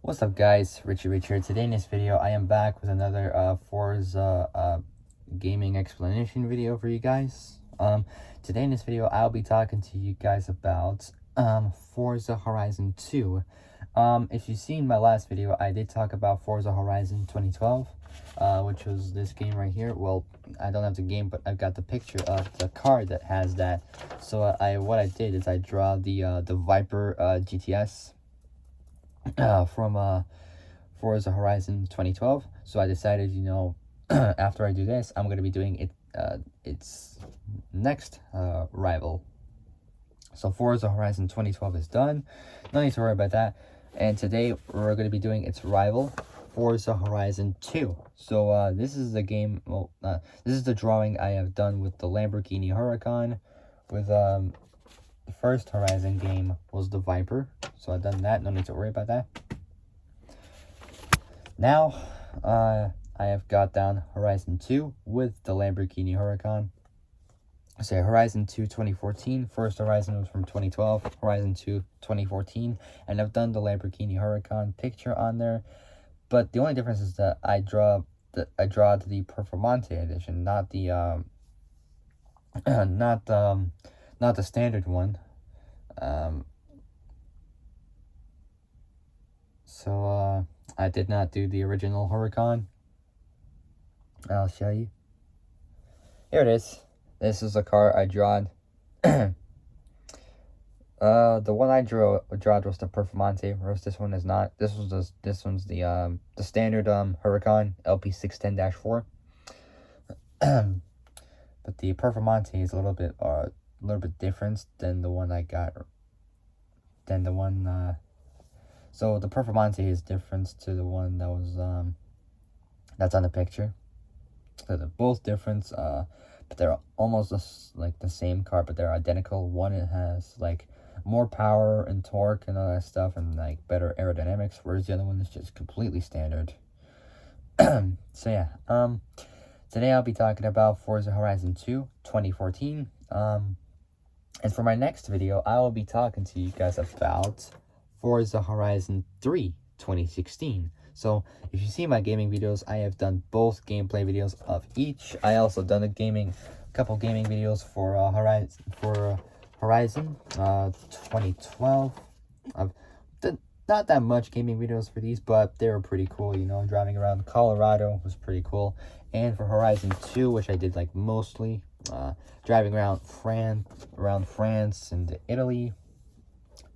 What's up guys, Richie Rich here. Today in this video I am back with another Forza gaming explanation video for you guys. Today in this video I'll be talking to you guys about Forza Horizon 2. If you've seen my last video, I did talk about Forza Horizon 2012, which was this game right here. Well, I don't have the game, but I've got the picture of the car that has that. So what I did is I draw the Viper GTS from Forza Horizon 2012. So I decided, after I do this, I'm going to be doing its next rival. So Forza Horizon 2012 is done. No need to worry about that. And today we're going to be doing its rival, Forza Horizon 2. So this is the game, this is the drawing I have done with the Lamborghini Huracan. With the first Horizon game was the Viper. So I've done that, no need to worry about that. Now, I have got down Horizon 2 with the Lamborghini Huracan. So Horizon 2 2014, first Horizon was from 2012, Horizon 2 2014, and I've done the Lamborghini Huracan picture on there. But the only difference is that I draw the Performante edition, not the not the standard one. So I did not do the original Huracan. I'll show you. Here it is. This is the car I drawed. The one I drew was the Performante, whereas this one is not. This one's the standard Huracan LP610-4. But the Performante is a little bit different than the one I got. So the Performante is different to the one that was that's on the picture. So they're both different, but they're almost like the same car, but they're identical. One, it has like more power and torque and all that stuff, and like better aerodynamics, whereas the other one is just completely standard. So yeah, today I'll be talking about Forza Horizon 2 2014. And for my next video, I will be talking to you guys about Forza Horizon 3 2016. So if you see my gaming videos, I have done both gameplay videos of each. I also done a couple gaming videos for Horizon 2012. I've done not that much gaming videos for these, but they were pretty cool. Driving around Colorado was pretty cool. And for Horizon 2, which I did like mostly, driving around France and Italy.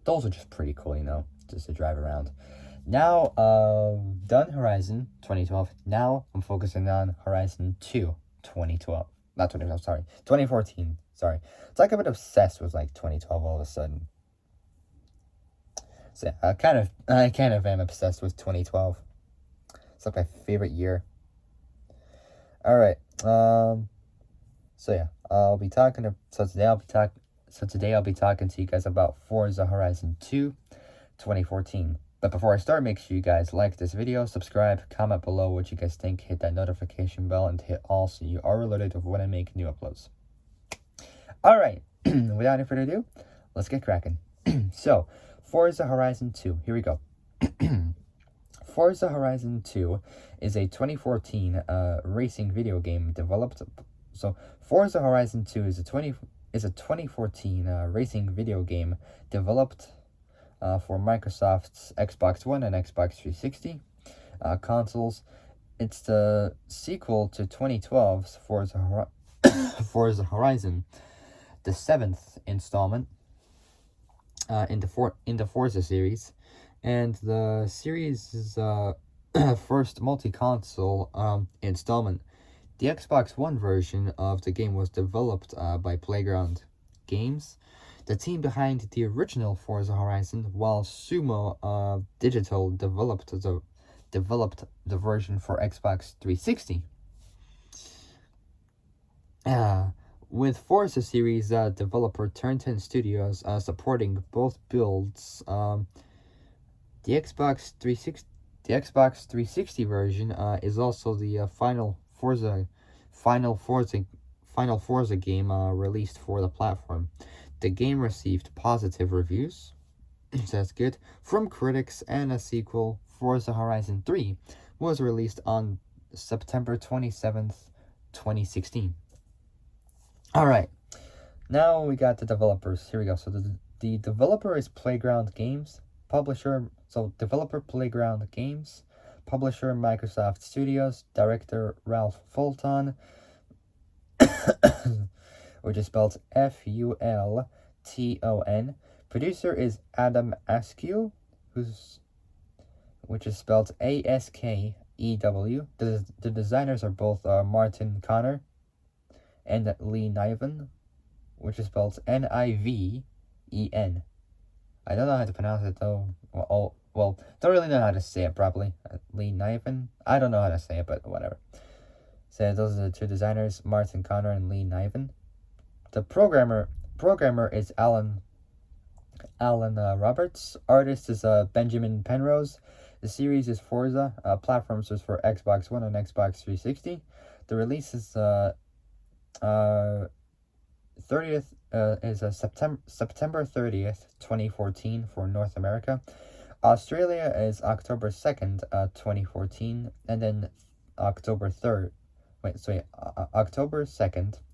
Those are just pretty cool, just to drive around. Now, done Horizon 2012. Now, I'm focusing on Horizon 2 2012. Not 2012, sorry. 2014, sorry. It's like a bit obsessed with, like, 2012 all of a sudden. So, I kind of am obsessed with 2012. It's like my favorite year. Alright, so yeah, today I'll be talking to you guys about Forza Horizon 2 2014. But before I start, make sure you guys like this video, subscribe, comment below what you guys think, hit that notification bell, and hit all so you are alerted of when I make new uploads. Alright, without any further ado, let's get cracking. So, Forza Horizon 2, here we go. Forza Horizon 2 is a 2014 racing video game developed. So, Forza Horizon 2 is a 2014 racing video game developed for Microsoft's Xbox One and Xbox 360 consoles. It's the sequel to 2012's Forza Horizon, the 7th installment in the Forza series, and the series' first multi-console installment. The Xbox One version of the game was developed by Playground Games, the team behind the original Forza Horizon, while Sumo Digital developed the version for Xbox 360. With Forza series developer Turn10 Studios supporting both builds, the Xbox 360 version is also the final Forza game released for the platform. The game received positive reviews. So that's good. From critics, and a sequel, Forza Horizon 3, was released on September 27th, 2016. Alright, now we got the developers. Here we go. So the developer is Playground Games. Developer Playground Games. Publisher Microsoft Studios. Director Ralph Fulton, which is spelled Fulton. Producer is Adam Askew, which is spelled Askew. The designers are both Martin Connor and Lee Niven, which is spelled Niven. I don't know how to pronounce it though. Well, don't really know how to say it properly. Lee Niven. I don't know how to say it, but whatever. So those are the two designers, Martin Connor and Lee Niven. The programmer is Alan Roberts. Artist is Benjamin Penrose. The series is Forza. Platforms is for Xbox One and Xbox 360. The release is 30th is September 30th, 2014 for North America. Australia is October 2nd, 2014, and then October 2nd,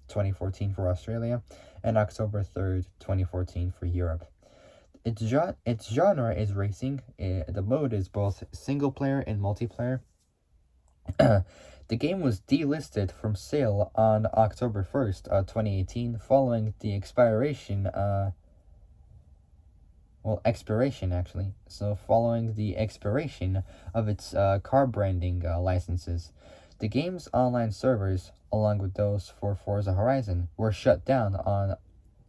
2014 for Australia, and October 3rd, 2014 for Europe. Its genre is racing. The mode is both single player and multiplayer. The game was delisted from sale on October 1st, 2018, following the expiration of its car branding licenses. The game's online servers, along with those for Forza Horizon, were shut down on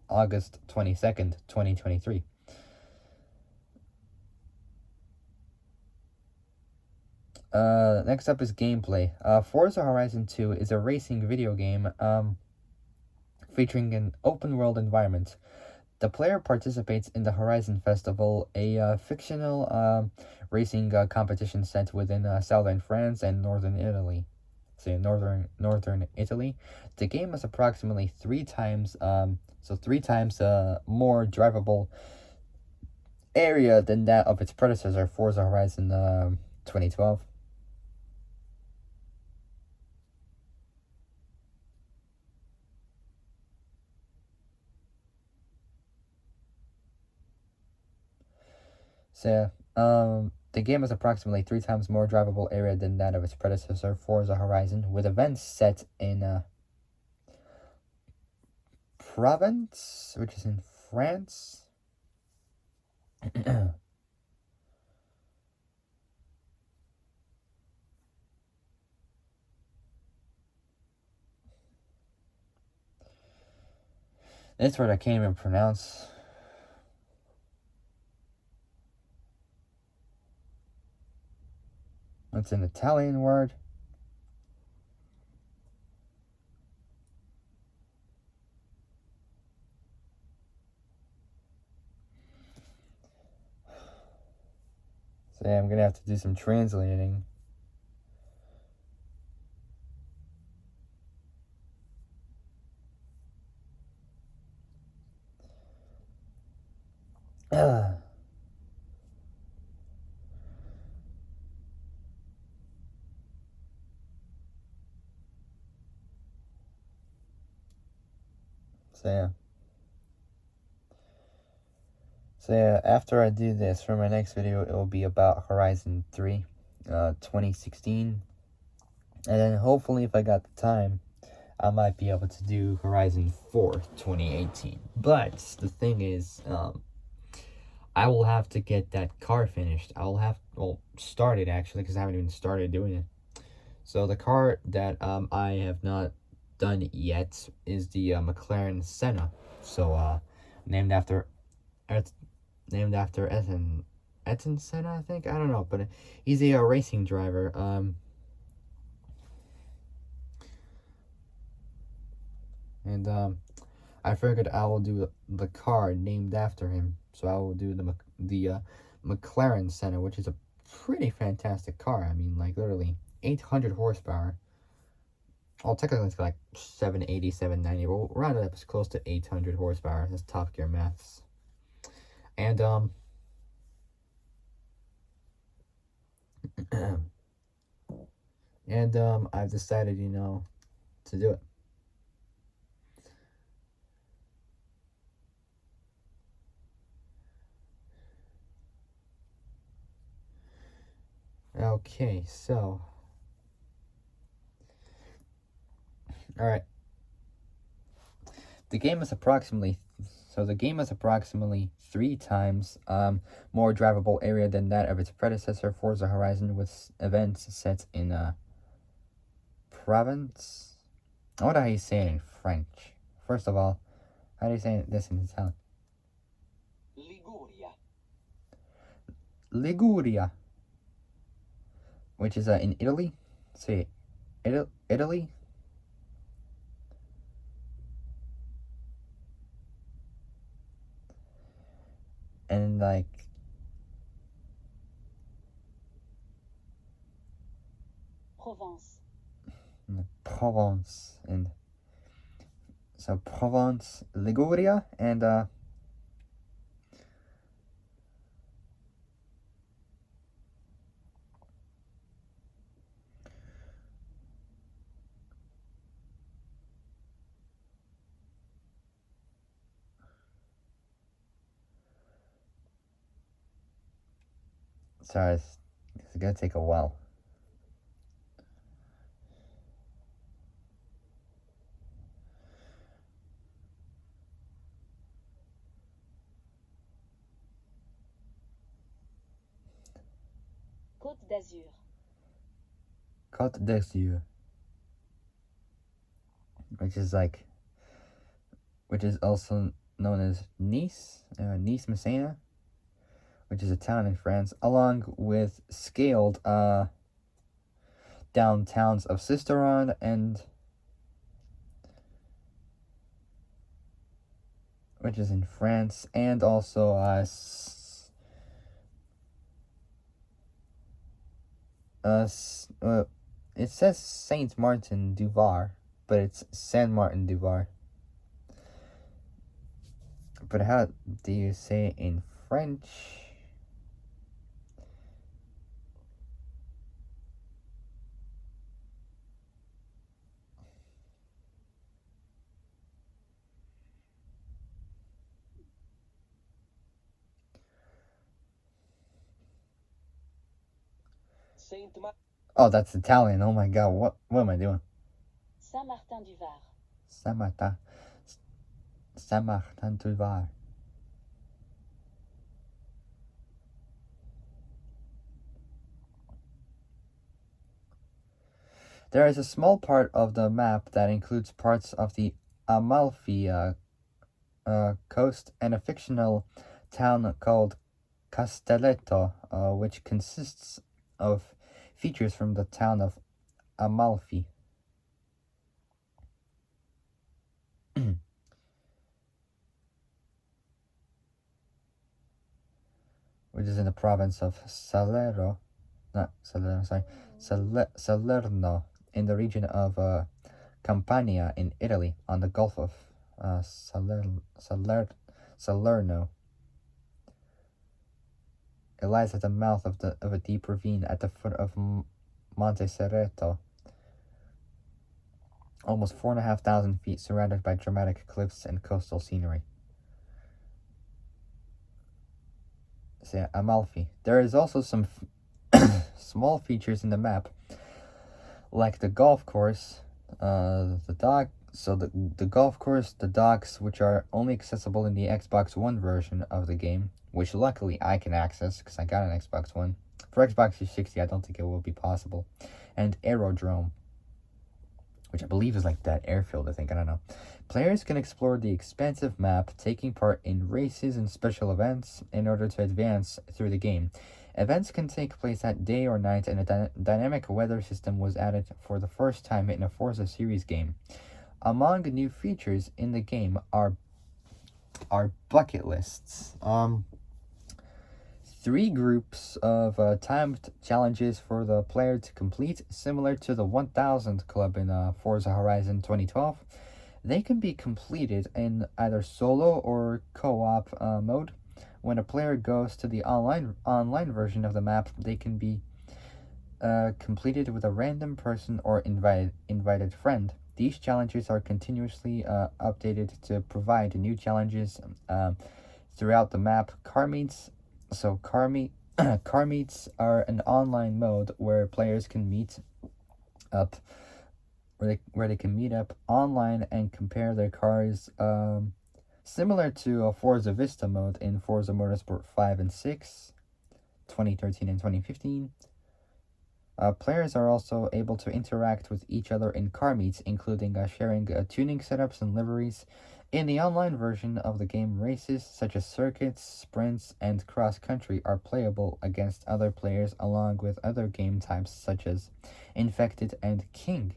August 22nd, 2023. Next up is gameplay. Forza Horizon 2 is a racing video game featuring an open-world environment. The player participates in the Horizon Festival, a fictional racing competition set within southern France and northern Italy. Northern Italy. The game is approximately three times more drivable area than that of its predecessor, Forza Horizon 2012. So, the game is approximately three times more drivable area than that of its predecessor, Forza Horizon, with events set in Provence, which is in France. This word I can't even pronounce. It's an Italian word. So yeah, I'm gonna have to do some translating. So yeah. So yeah, after I do this, for my next video, it will be about Horizon 3, 2016. And then hopefully, if I got the time, I might be able to do Horizon 4, 2018. But the thing is, I will have to get that car finished. Started actually, because I haven't even started doing it. So the car that I have not done yet is the McLaren Senna. So named after Ayrton Senna, I think. I don't know, but he's a racing driver. And I figured I will do the car named after him. So I will do the McLaren Senna, which is a pretty fantastic car. I mean, like literally 800 horsepower. Well, technically it's like 780, 790. We'll round it up as close to 800 horsepower. That's Top Gear maths. And And I've decided, to do it. Okay, so all right. The game is approximately 3 times more drivable area than that of its predecessor, Forza Horizon, with events set in province. I wonder how you say it in French. First of all, how do you say this in Italian? Liguria, which is in Italy. Say Italy. And like Provence, and so Provence, Liguria, and sorry, it's gonna take a while. Côte d'Azur. Côte d'Azur, which is also known as Nice, Nice Messina, which is a town in France, along with scaled downtowns of Sisteron and which is in France, and also it says Saint Martin du Var, but it's Saint Martin du Var. But how do you say it in French? Oh, that's Italian. Oh my god, what am I doing? Saint-Martin du Var. Saint-Martin. Saint-Martin du Var. There is a small part of the map that includes parts of the Amalfi coast and a fictional town called Castelletto, which consists of features from the town of Amalfi. Which is in the province of Salerno, Salerno, in the region of Campania in Italy, on the Gulf of Salerno. It lies at the mouth of a deep ravine at the foot of Monte Serreto, almost 4,500 feet, surrounded by dramatic cliffs and coastal scenery. So, Amalfi. There is also some small features in the map, like the golf course, the dock. So the golf course, the docks, which are only accessible in the Xbox One version of the game, which luckily I can access because I got an Xbox One. For Xbox 360, I don't think it will be possible. And aerodrome, which I believe is like that airfield, I don't know. Players can explore the expansive map, taking part in races and special events in order to advance through the game. Events can take place at day or night, and a dynamic weather system was added for the first time in a Forza series game. Among new features in the game are bucket lists. 3 groups of timed challenges for the player to complete, similar to the 1000 Club in Forza Horizon 2012. They can be completed in either solo or co-op mode. When a player goes to the online version of the map, they can be completed with a random person or invited friend. These challenges are continuously updated to provide new challenges throughout the map. Car meets are an online mode where players can meet up where they can meet up online and compare their cars, similar to a Forza Vista mode in Forza Motorsport 5 and 6, 2013 and 2015. Players are also able to interact with each other in car meets, including sharing tuning setups and liveries. In the online version of the game, races such as circuits, sprints, and cross-country are playable against other players along with other game types such as Infected and King.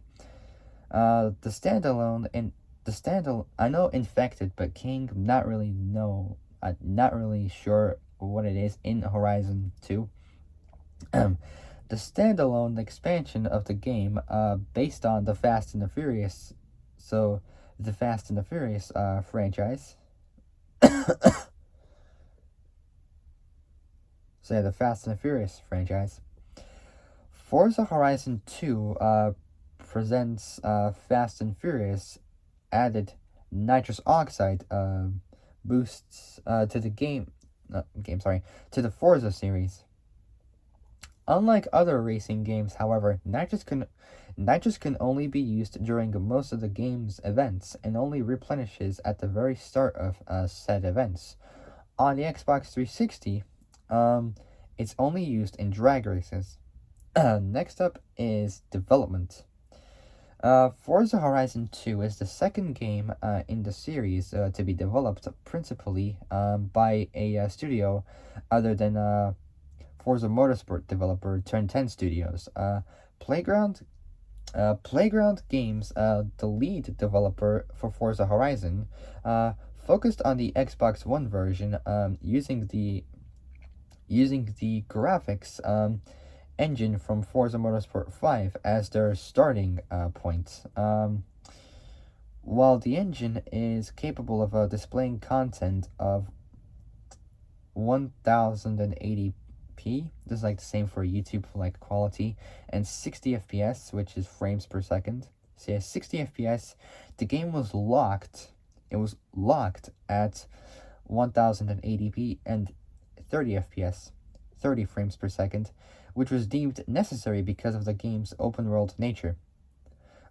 The standalone I know Infected, but King not really sure what it is in Horizon 2. The standalone expansion of the game, based on the Fast and the Furious, so the Fast and the Furious franchise. The Fast and the Furious franchise. Forza Horizon 2 presents Fast and Furious added nitrous oxide boosts to the to the Forza series. Unlike other racing games, however, nitrous can only be used during most of the game's events and only replenishes at the very start of said events. On the Xbox 360, it's only used in drag races. Next up is development. Forza Horizon 2 is the second game in the series to be developed principally by a studio other than Forza Motorsport developer Turn 10 Studios. Playground Games, the lead developer for Forza Horizon, focused on the Xbox One version, using the graphics engine from Forza Motorsport 5 as their starting point. While the engine is capable of displaying content of 1080p, this is like the same for YouTube quality, and 60 FPS, which is frames per second. So yeah, 60 FPS. The game was locked. It was locked at 1080p and 30 FPS, 30 frames per second, which was deemed necessary because of the game's open world nature.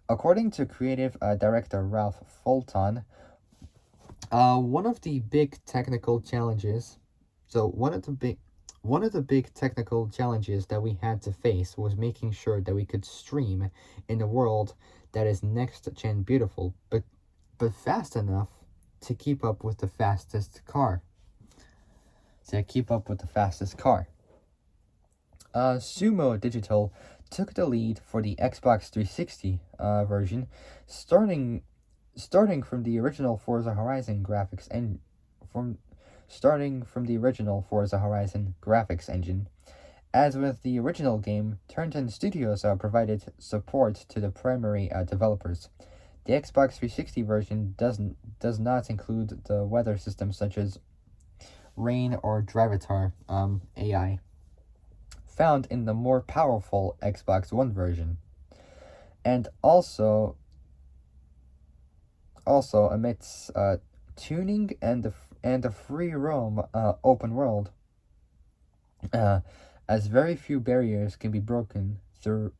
According to creative director Ralph Fulton, one of the big technical challenges that we had to face was making sure that we could stream in a world that is next-gen beautiful, but fast enough to keep up with the fastest car. Sumo Digital took the lead for the Xbox 360 version, starting from the original Forza Horizon graphics engine. As with the original game, Turn 10 Studios provided support to the primary developers. The Xbox 360 version does not include the weather systems such as Rain or Drivatar AI, found in the more powerful Xbox One version, and also emits tuning and a free roam open world, as very few barriers can be broken through.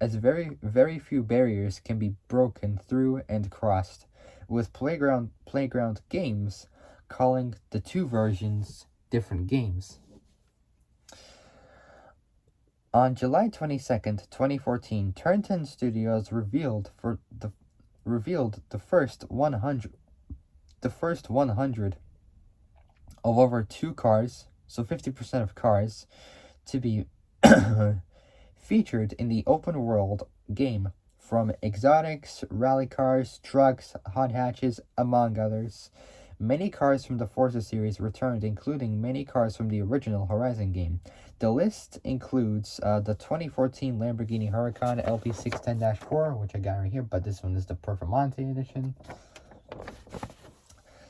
Very few barriers can be broken through and crossed, with Playground Games calling the two versions different games. On July 22nd, 2014, Turn 10 Studios revealed the first 100 of over 2 cars, so 50% of cars, to be featured in the open world game, from exotics, rally cars, trucks, hot hatches, among others. Many cars from the Forza series returned, including many cars from the original Horizon game. The list includes the 2014 Lamborghini Huracan LP610-4, which I got right here, but this one is the Performante edition.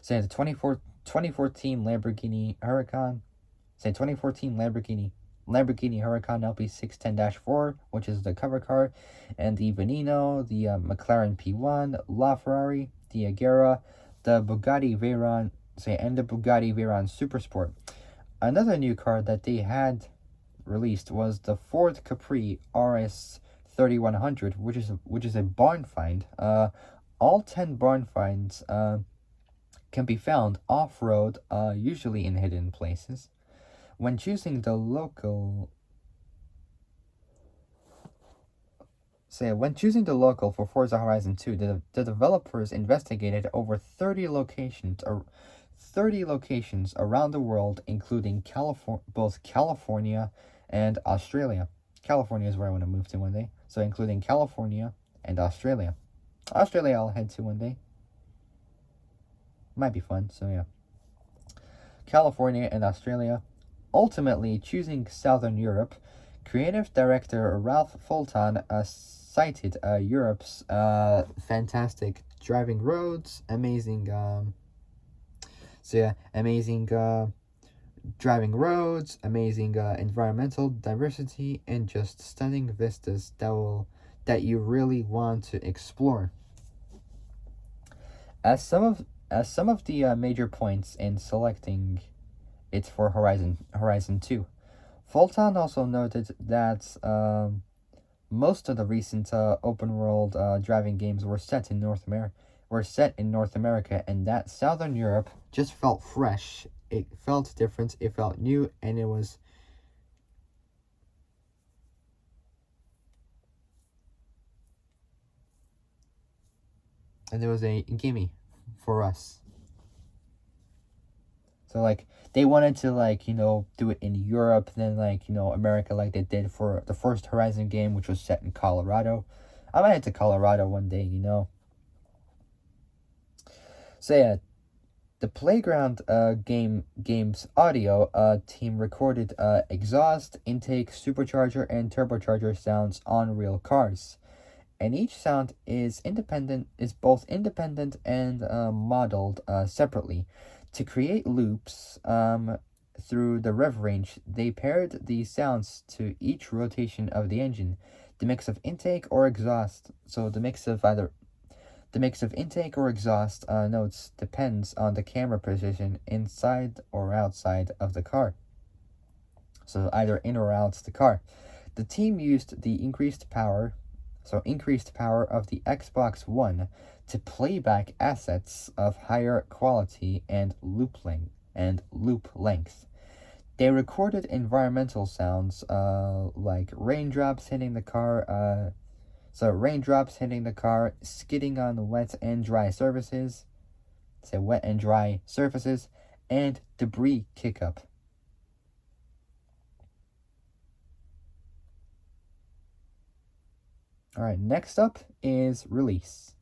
So the 2014 Lamborghini Huracan. 2014 Lamborghini Lamborghini Huracan LP610-4, which is the cover car, and the Veneno, the McLaren P1, LaFerrari, the Agera, the Bugatti Veyron, and the Bugatti Veyron Supersport. Another new car that they had released was the Ford Capri RS 3100, which is a barn find. All 10 barn finds can be found off-road, usually in hidden places. When choosing the local for Forza Horizon 2, the developers investigated over 30 locations around the world, including both California and Australia. California is where I want to move to one day, so including California and Australia. Australia I'll head to one day. Might be fun, so yeah. California and Australia. Ultimately choosing Southern Europe, creative director Ralph Fulton cited Europe's fantastic driving roads, amazing driving roads, amazing environmental diversity, and just stunning vistas that you really want to explore. As some of the major points in selecting it for Horizon 2, Fulton also noted that most of the recent open world driving games were set in North America, and that Southern Europe just felt fresh. It felt different, it felt new, and it was a gimme for us. So like they wanted to do it in Europe, then America, like they did for the first Horizon game, which was set in Colorado. I might head to Colorado one day, So yeah, the Playground games audio team recorded exhaust, intake, supercharger, and turbocharger sounds on real cars, and each sound is both independent and modeled separately. To create loops through the rev range, they paired these sounds to each rotation of the engine. The mix of intake or exhaust, the mix of intake or exhaust notes depends on the camera position inside or outside of the car. So either in or out the car. The team used the increased power of the Xbox One to play back assets of higher quality and loop length. They recorded environmental sounds like raindrops hitting the car, skidding on wet and dry surfaces, and debris kick-up. Alright, next up is release.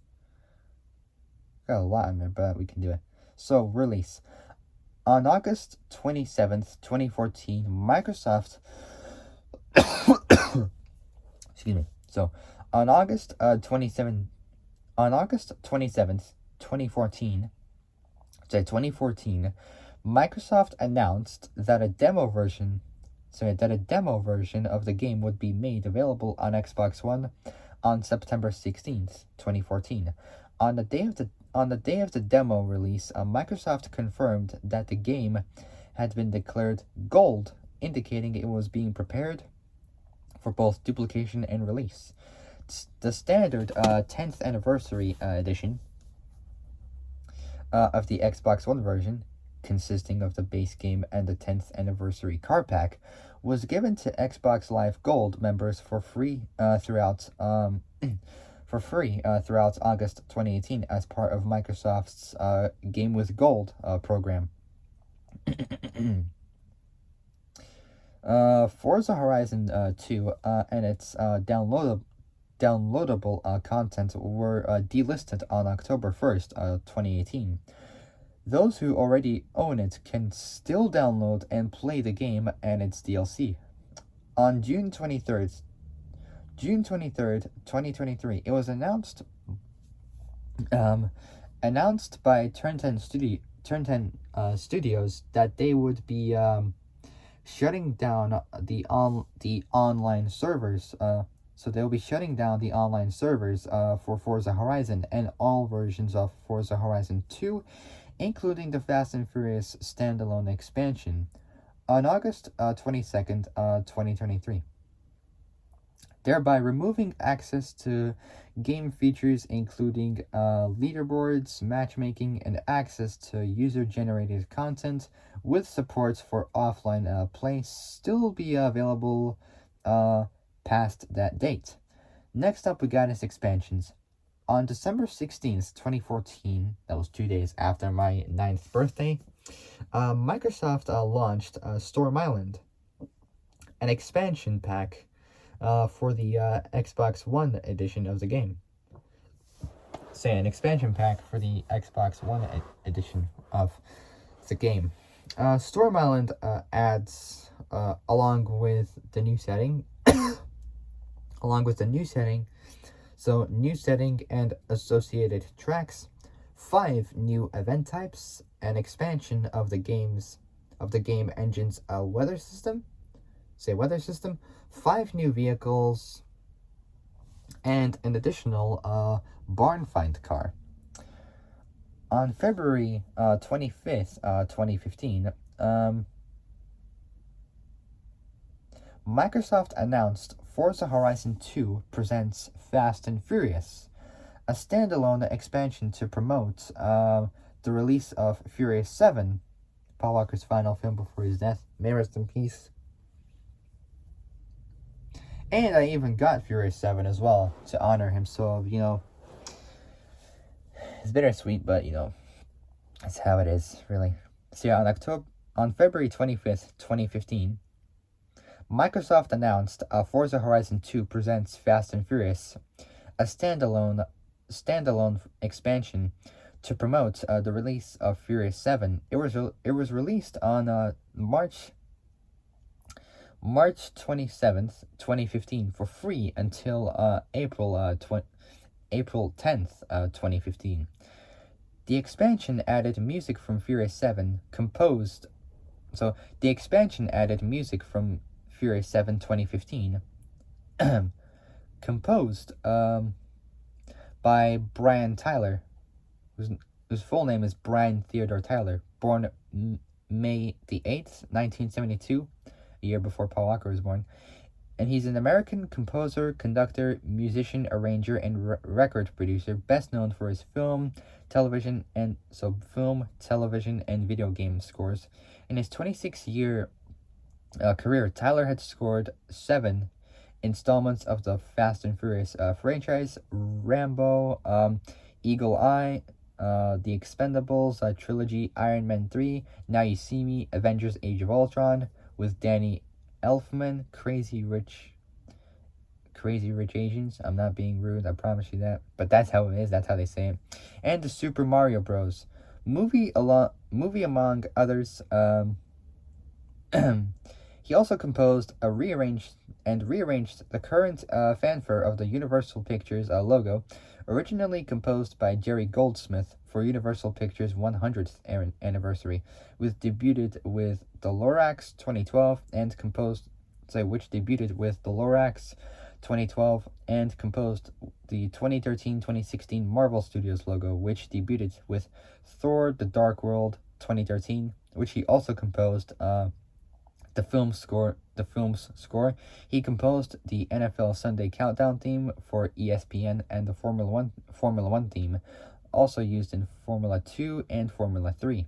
Got a lot in there, but we can do it. So, release. On August 27th, 2014, Microsoft... Excuse me. So, on August 27th, 2014, Microsoft announced that a demo version of the game would be made available on Xbox One on September 16th, 2014. On the day of the demo release, Microsoft confirmed that the game had been declared gold, indicating it was being prepared for both duplication and release. The standard 10th anniversary edition of the Xbox One version, consisting of the base game and the 10th anniversary card pack, was given to Xbox Live Gold members for free throughout August 2018 as part of Microsoft's Game with Gold program. Forza Horizon 2 and its downloadable content were delisted on October 1st, 2018. Those who already own it can still download and play the game and its DLC. On June 23rd, 2023, it was announced by Turn 10 Studios that they would be shutting down the online servers. So they'll be shutting down the online servers for Forza Horizon and all versions of Forza Horizon 2, including the Fast and Furious standalone expansion, on August 22nd, 2023, thereby removing access to game features including leaderboards, matchmaking, and access to user-generated content, with support for offline play still be available past that date. Next up, we got his expansions. On December 16th, 2014, that was 2 days after my 9th birthday, Microsoft launched Storm Island, an expansion pack for the Xbox One edition of the game. Say, an expansion pack for the Xbox One edition of the game. Storm Island adds, along with the new setting, so new setting and associated tracks, 5 new event types, an expansion of the game engine's weather system, 5 new vehicles, and an additional barn find car. On February 25th, 2015, Microsoft announced Forza Horizon 2 presents Fast and Furious, a standalone expansion to promote the release of Furious 7, Paul Walker's final film before his death. May rest in peace. And I even got Furious 7 as well to honor him, so, it's bittersweet, but, that's how it is, really. So yeah, on February 25th, 2015, Microsoft announced Forza Horizon 2 presents Fast and Furious, a standalone expansion to promote the release of Furious 7. It was released on March 27th, 2015 for free until April 10th, 2015. The expansion added music from Furious 7 Furious 7 2015 composed by Brian Tyler, whose full name is Brian Theodore Tyler, born May the 8th, 1972, a year before Paul Walker was born. And he's an American composer, conductor, musician, arranger, and record producer, best known for his film, television, and video game scores. In his 26-year career, Tyler had scored 7 installments of the Fast and Furious franchise: Rambo, Eagle Eye, The Expendables trilogy, Iron Man 3, Now You See Me, Avengers: Age of Ultron, with Danny Elfman, Crazy Rich Asians. I'm not being rude, I promise you that. But that's how it is, that's how they say it. And the Super Mario Bros. movie among others. He also composed rearranged the current fanfare of the Universal Pictures logo, originally composed by Jerry Goldsmith for Universal Pictures' 100th anniversary, which debuted with the Lorax 2012 and composed the 2013-2016 Marvel Studios logo, which debuted with Thor: The Dark World 2013, which he also composed the film's score. He composed the NFL Sunday Countdown theme for ESPN and the Formula One theme, also used in Formula 2 and Formula 3.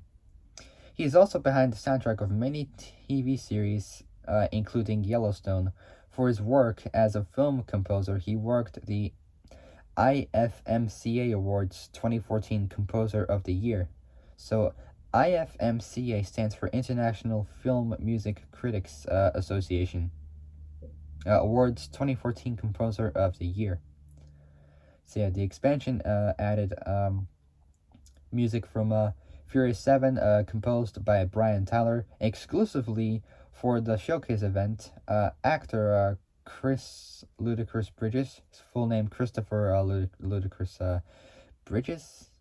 He is also behind the soundtrack of many TV series, including Yellowstone. For his work as a film composer, he worked the IFMCA Awards 2014 Composer of the Year. So IFMCA stands for International Film Music Critics Association. Awards 2014 Composer of the Year. So yeah, the expansion added music from Furious 7, composed by Brian Tyler, exclusively for the showcase event. Actor Chris Ludacris Bridges, his full name Christopher Ludacris Bridges,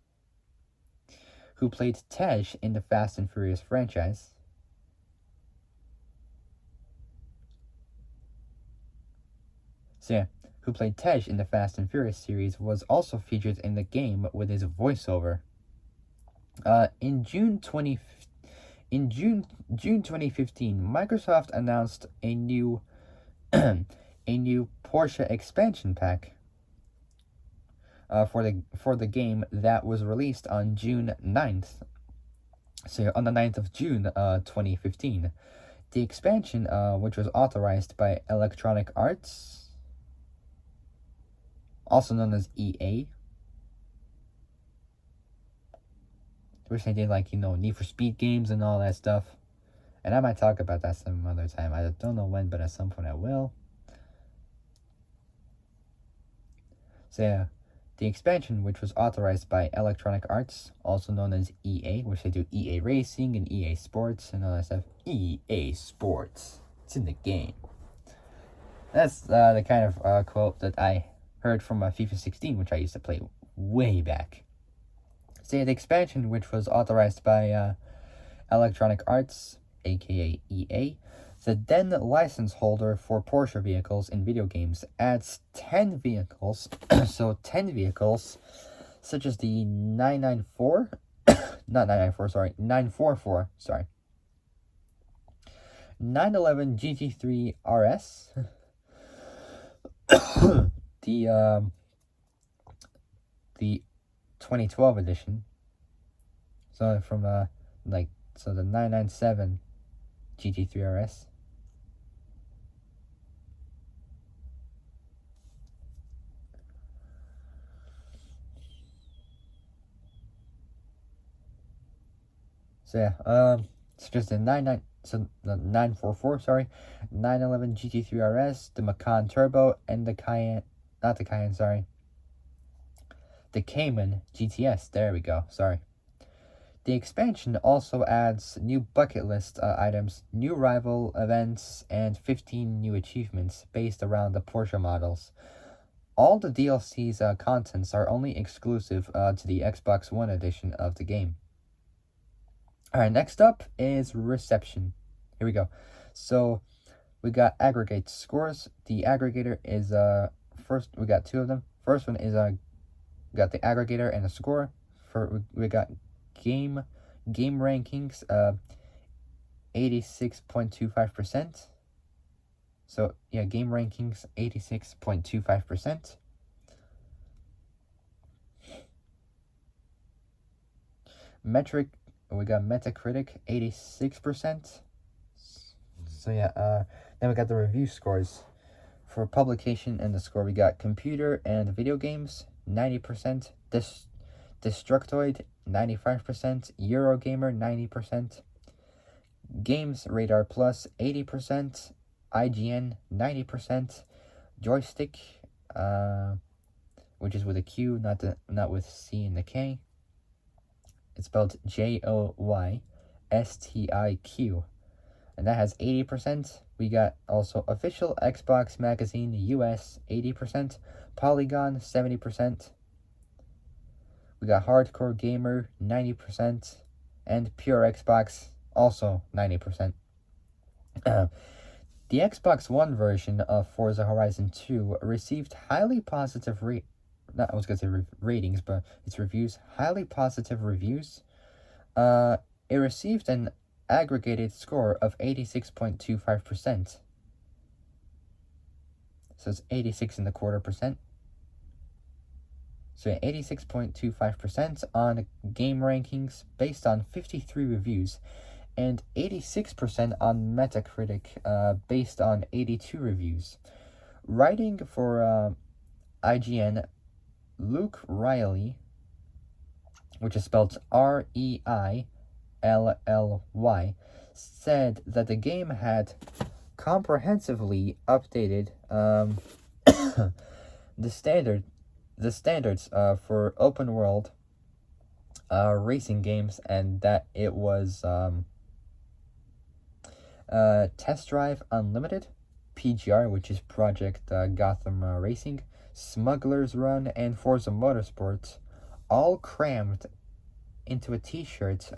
who played Tej in the Fast and Furious franchise. So yeah, who played Tej in the Fast and Furious series, was also featured in the game with his voiceover. In June 2015, Microsoft announced a new a new Porsche expansion pack for the game that was released on June 9th. So on the 9th of June 2015. The expansion, which was authorized by Electronic Arts, also known as EA, which they did Need for Speed games and all that stuff. And I might talk about that some other time. I don't know when, but at some point I will. So yeah, the expansion, which was authorized by Electronic Arts, also known as EA, which they do EA Racing and EA Sports and all that stuff. EA Sports. It's in the game. That's the kind of quote that I heard from FIFA 16, which I used to play way back. So yeah, the expansion, which was authorized by Electronic Arts, A.K.A. EA, the then license holder for Porsche vehicles in video games, adds 10 vehicles, so 10 vehicles, such as the 994, not 994, sorry, 944, sorry, 911 GT3 RS, the 2012 edition, so from the 997 GT3 RS, so yeah, it's just the 944, sorry, 911 GT3 RS, the Macan Turbo, and the Cayenne, not the Cayenne, sorry, the Cayman GTS, there we go, sorry. The expansion also adds new bucket list items, new rival events, and 15 new achievements based around the Porsche models. All the DLC's contents are only exclusive to the Xbox One edition of the game. Alright, next up is reception. Here we go. So, we got aggregate scores. The aggregator is, first, we got two of them. First one is, got the aggregator and the score. We got game rankings, 86.25%. So, yeah, game rankings, 86.25%. Metric, we got Metacritic, 86%. So, yeah, then we got the review scores. For publication and the score, we got computer and video games, 90%. Destructoid, 95%. Eurogamer, 90%. Games Radar Plus, 80%. IGN, 90%. Joystick, which is with a Q, not with C and the K. It's spelled JOYSTIQ. And that has 80%. We got also official Xbox Magazine US, 80%. Polygon, 70%. We got Hardcore Gamer, 90%. And Pure Xbox, also 90%. The Xbox One version of Forza Horizon 2 received highly positive ratings, but its reviews, highly positive reviews. It received an aggregated score of 86.25%. So it's 86.25%. So 86.25% on game rankings based on 53 reviews, and 86% on Metacritic based on 82 reviews. Writing for IGN, Luke Riley, which is spelled REILLY, said that the game had comprehensively updated the standards for open world racing games, and that it was Test Drive Unlimited, PGR, which is Project Gotham Racing, Smuggler's Run, and Forza Motorsport, all crammed into a t-shirt,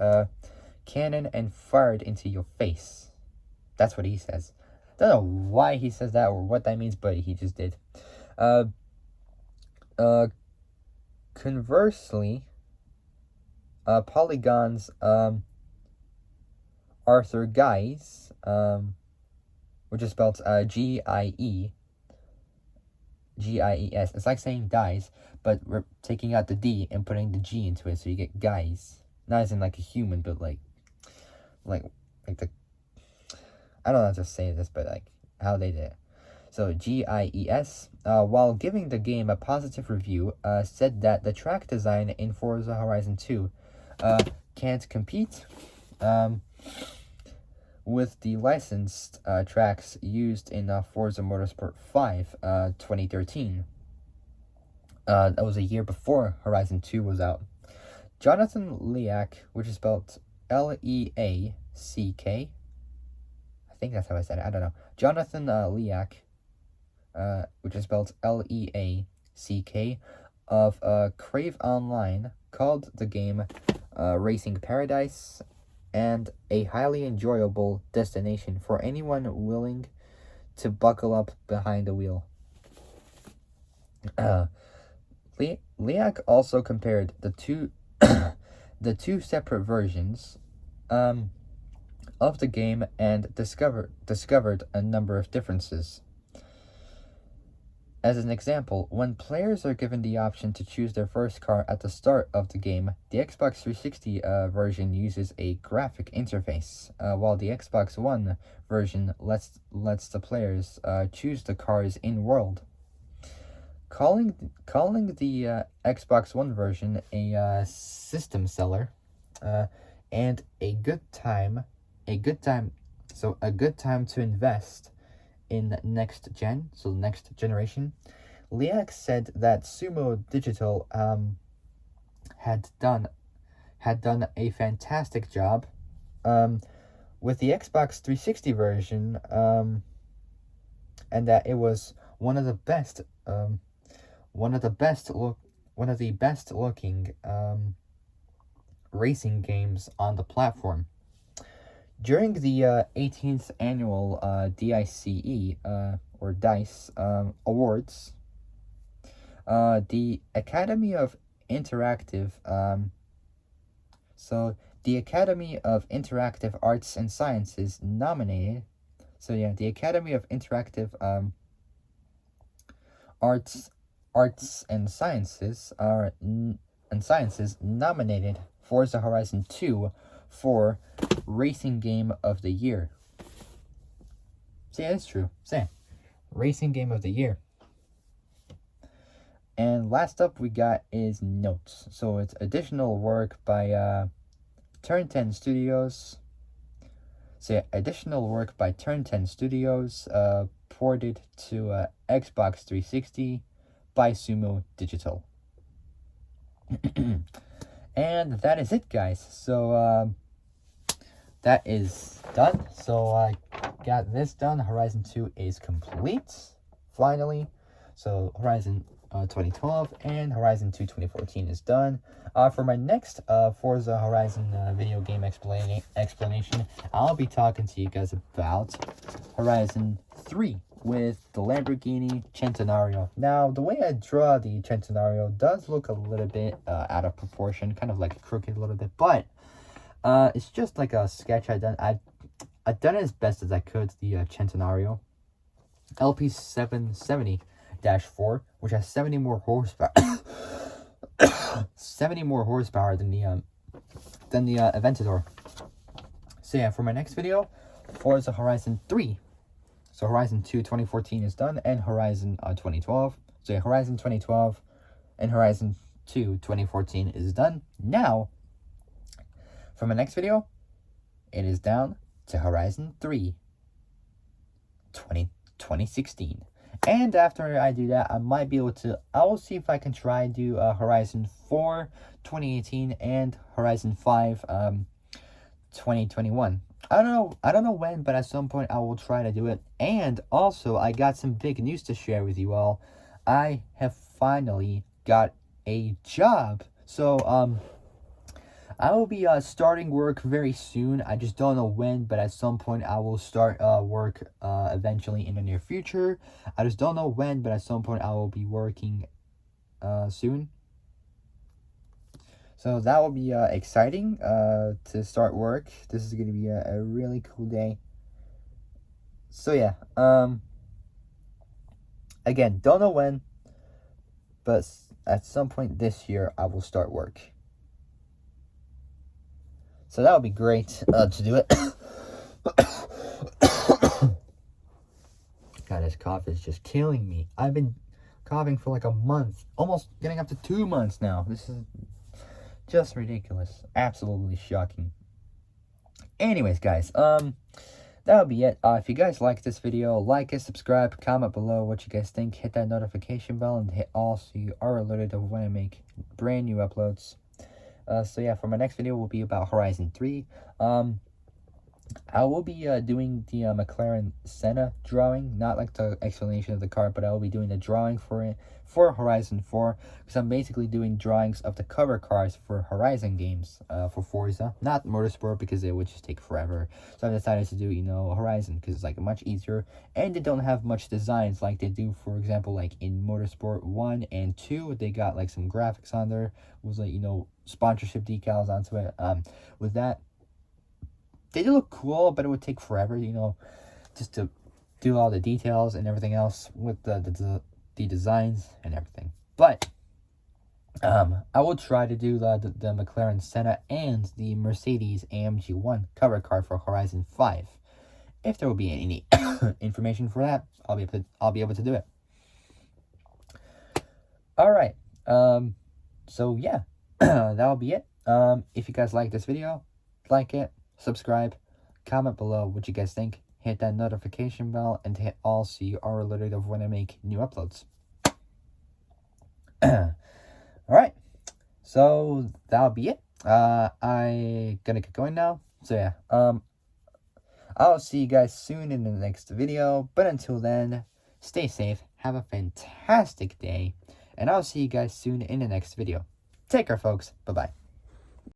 cannon, and fired into your face. That's what he says. Don't know why he says that or what that means, but he just did. Conversely, Polygon's Arthur Gies, which is spelled Gies. It's like saying dies, but we're taking out the D and putting the G into it, so you get guys. Not as in like a human, but like the, I don't know how to say this, but like how they did it. So Gies, while giving the game a positive review, said that the track design in Forza Horizon 2 can't compete with the licensed tracks used in Forza Motorsport 5 2013. That was a year before Horizon 2 was out. Jonathan Leack, which is spelled Leack, I think that's how I said it, I don't know. Jonathan Leack, which is spelled Leack, of Crave Online, called the game Racing Paradise and a highly enjoyable destination for anyone willing to buckle up behind the wheel. Leack also compared the two separate versions of the game and discovered a number of differences. As an example, when players are given the option to choose their first car at the start of the game, the Xbox 360 version uses a graphic interface, while the Xbox One version lets the players choose the cars in-world. Calling the Xbox One version a system seller and a good time to invest in next generation, Leack said that Sumo Digital had done a fantastic job with the Xbox 360 version, and that it was one of the best looking racing games on the platform. During the 18th annual DICE or DICE awards, the Academy of Interactive the Academy of Interactive Arts and Sciences nominated. The Academy of Interactive Arts and Sciences nominated Forza Horizon 2 for Racing Game of the Year. That's true. Racing Game of the Year. And last up we got is notes. So it's additional work by Turn 10 Studios. Additional work by Turn 10 Studios, ported to Xbox 360 by Sumo Digital. And that is it, guys. So that is done. So I got this done. Horizon 2 is complete, finally. So Horizon 2012 and Horizon 2 2014 is done. For my next Forza Horizon video game explanation, I'll be talking to you guys about Horizon 3 with the Lamborghini Centenario. Now, the way I draw the Centenario does look a little bit out of proportion, kind of like crooked a little bit, but it's just like a sketch I've done. I've done it as best as I could, the Centenario. LP770-4, which has 70 more horsepower. 70 more horsepower than the Aventador. So yeah, for my next video, Forza Horizon 3. So Horizon 2 2014 is done, and Horizon 2012. So yeah, Horizon 2012 and Horizon 2 2014 is done. Now, for my next video, it is down to Horizon 3 2016. And after I do that, I might be able to, I will see if I can try and do Horizon 4 2018 and Horizon 5 2021. I don't know when, but at some point I will try to do it. And also, I got some big news to share with you all. I have finally got a job. So I will be starting work very soon. I just don't know when, but at some point I will start work eventually in the near future. I just don't know when, but at some point I will be working soon. So that will be exciting to start work. This is going to be a really cool day. So yeah, again, don't know when, but at some point this year I will start work. So that would be great to do it. God, this cough is just killing me. I've been coughing for like a month, almost getting up to 2 months now. This is just ridiculous. Absolutely shocking. Anyways, guys, that'll be it. If you guys like this video, like it, subscribe, comment below what you guys think, hit that notification bell, and hit all so you are alerted of when I make brand new uploads. So yeah, for my next video will be about Horizon 3. I will be doing the McLaren Senna drawing, not like the explanation of the car, but I will be doing the drawing for it for Horizon 4, because I'm basically doing drawings of the cover cars for Horizon games for Forza, not Motorsport, because it would just take forever. So I've decided to do, you know, Horizon, because it's like much easier, and they don't have much designs like they do, for example, like in Motorsport 1 and 2, they got like some graphics on there, with like, you know, sponsorship decals onto it. With that, they do look cool, but it would take forever, you know, just to do all the details and everything else with the designs and everything. But I will try to do the McLaren Senna and the Mercedes AMG 1 cover car for Horizon 5. If there will be any information for that, I'll be able to do it. All right. So yeah, that'll be it. If you guys like this video, like it, subscribe, comment below what you guys think, hit that notification bell, and hit all so you are alerted of when I make new uploads. Alright, so that'll be it. I gonna get going now. So yeah, I'll see you guys soon in the next video, but until then, stay safe, have a fantastic day, and I'll see you guys soon in the next video. Take care, folks. Bye-bye.